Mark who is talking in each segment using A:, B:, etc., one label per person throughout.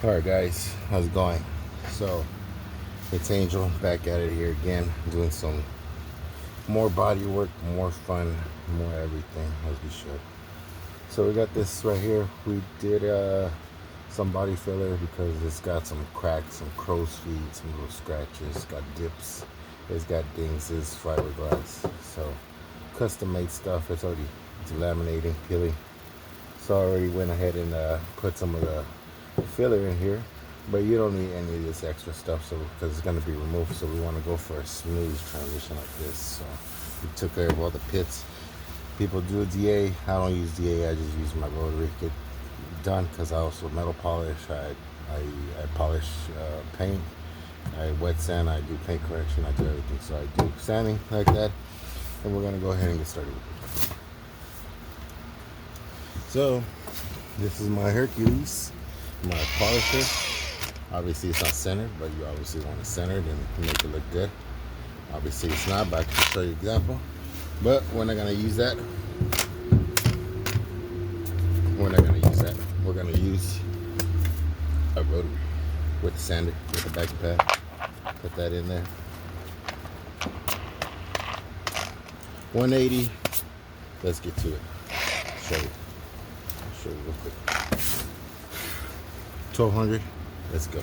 A: Alright guys, how's it going? So it's Angel back at it here again, doing some more body work, more fun, more everything as we should. So we got this right here. We did some body filler because it's got some cracks, some crow's feet, some little scratches, it's got dips, it's got dings, it's fiberglass. So custom made stuff. It's laminating, peeling. So I already went ahead and put some of the filler in here, but you don't need any of this extra stuff, so because it's going to be removed. So we want to go for a smooth transition like this. So we took care of all the pits. People do a DA. I don't use DA. I just use my rotary get done because I also metal polish. I polish paint. I wet sand. I do paint correction. I do everything. So I do sanding like that, and we're gonna go ahead and get started with it. So this is my Hercules, my polisher. Obviously it's not centered, but you obviously want it centered and make it look good. Obviously it's not, but I can show you an example. But we're not gonna use that. We're not gonna use that. We're gonna use a rotary with the sander, with the backing pad. Put that in there. 180. Let's get to it. Show you. I'll show you real quick. 1200. Let's go.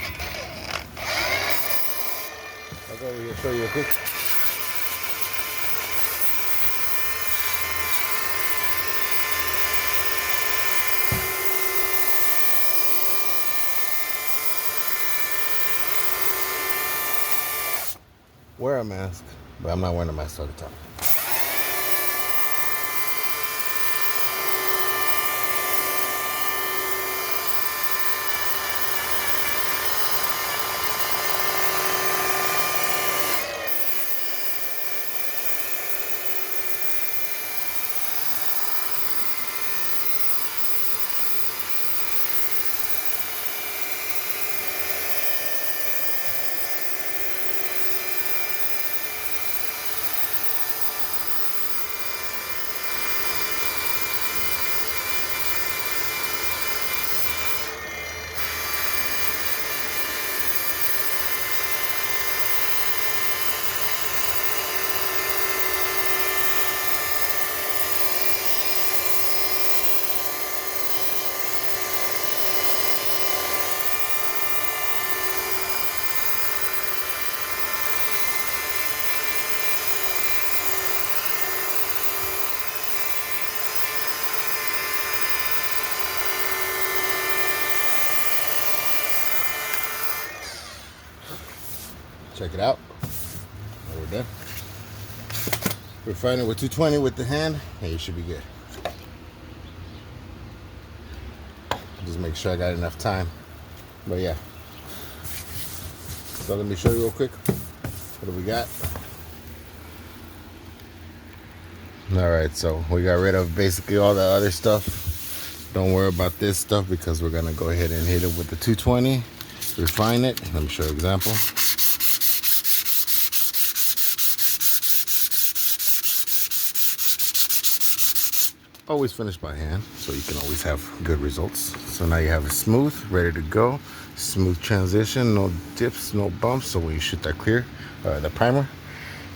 A: I'll go over here and show you real quick. Wear a mask, but I'm not wearing a mask all the time. Check it out. Now we're done. Refine it with 220 with the hand, and you should be good. Just make sure I got enough time. But yeah. So let me show you real quick. What do we got? Alright, so we got rid of basically all the other stuff. Don't worry about this stuff because we're gonna go ahead and hit it with the 220. Refine it. Let me show you an example. Always finish by hand, so you can always have good results. So now you have it smooth, ready to go. Smooth transition, no dips, no bumps. So when you shoot that clear, the primer,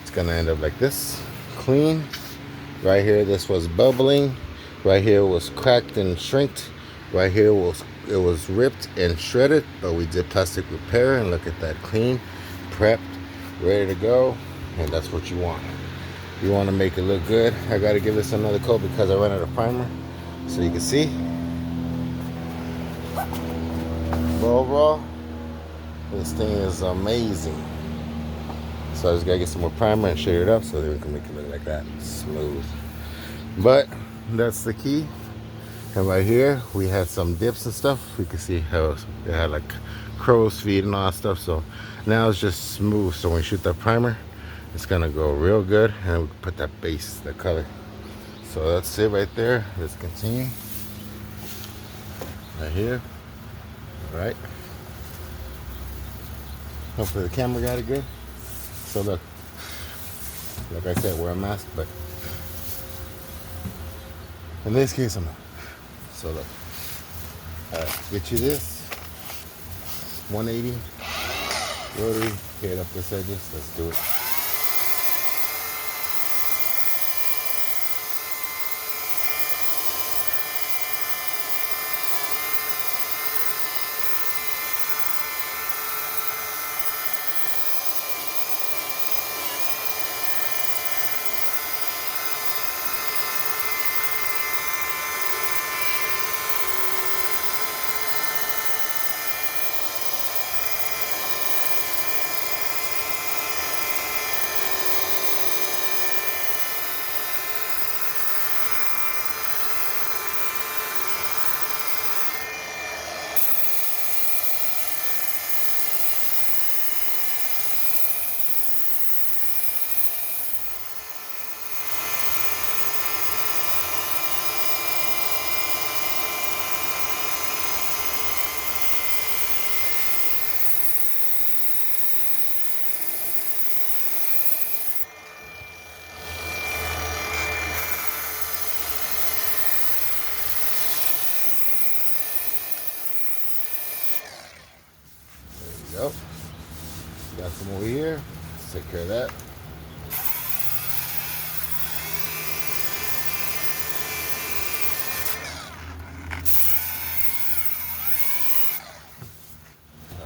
A: it's gonna end up like this, clean. Right here, this was bubbling. Right here was cracked and shrinked. Right here it was ripped and shredded, but we did plastic repair, and look at that, clean, prepped, ready to go, and that's what you want. You want to make it look good. I got to give this another coat because I ran out of primer, so you can see. But overall, this thing is amazing. So I just got to get some more primer and shade it up so that we can make it look like that, smooth. But that's the key. And right here, we had some dips and stuff. We can see how it had like crow's feet and all that stuff. So now it's just smooth. So when you shoot that primer, it's gonna go real good, and we can put that base, that color. So that's it right there. Let's continue. Right here. All right. Hopefully the camera got it good. So look, like I said, wear a mask, but in this case I'm not. So look, all right, get you this. 180 rotary. Get up this edges. Let's do it. Yep. Got some over here. Let's take care of that.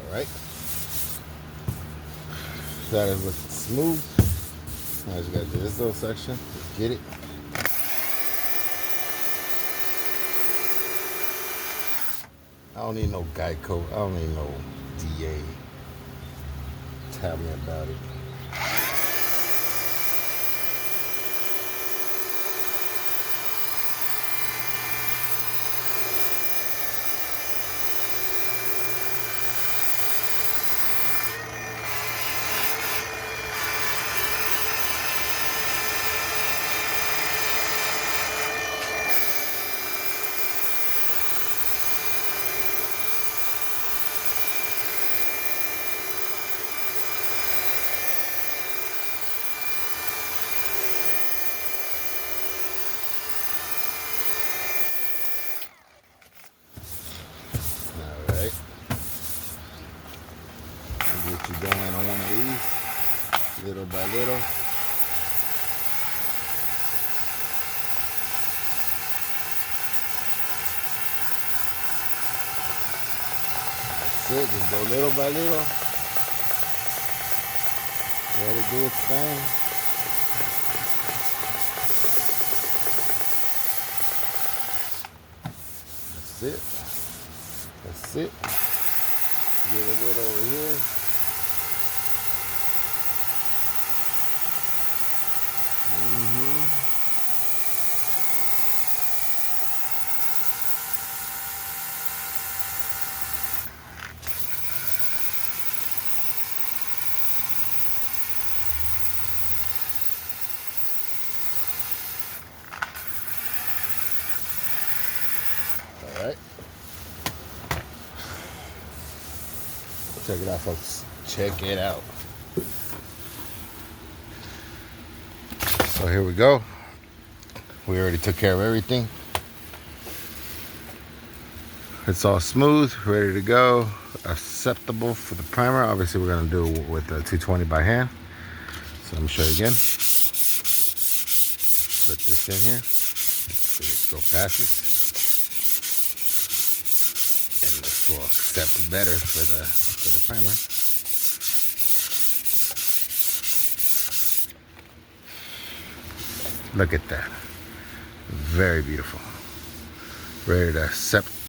A: Alright. That is looking smooth. Now I just gotta do this little section. Get it. I don't need no Geico. I don't need no DA. Tell me about it. Alright. Get you going on one of these, little by little. That's it, just go little by little. Let it do its thing. That's it. That's it. Get a little over here. All right. Check it out, folks. Check it out. So here we go. We already took care of everything. It's all smooth, ready to go, acceptable for the primer. Obviously, we're gonna do it with the 220 by hand. So let me show you again. Put this in here. So go past this. And this will accept it better for the primer. Look at that. Very beautiful. Ready to accept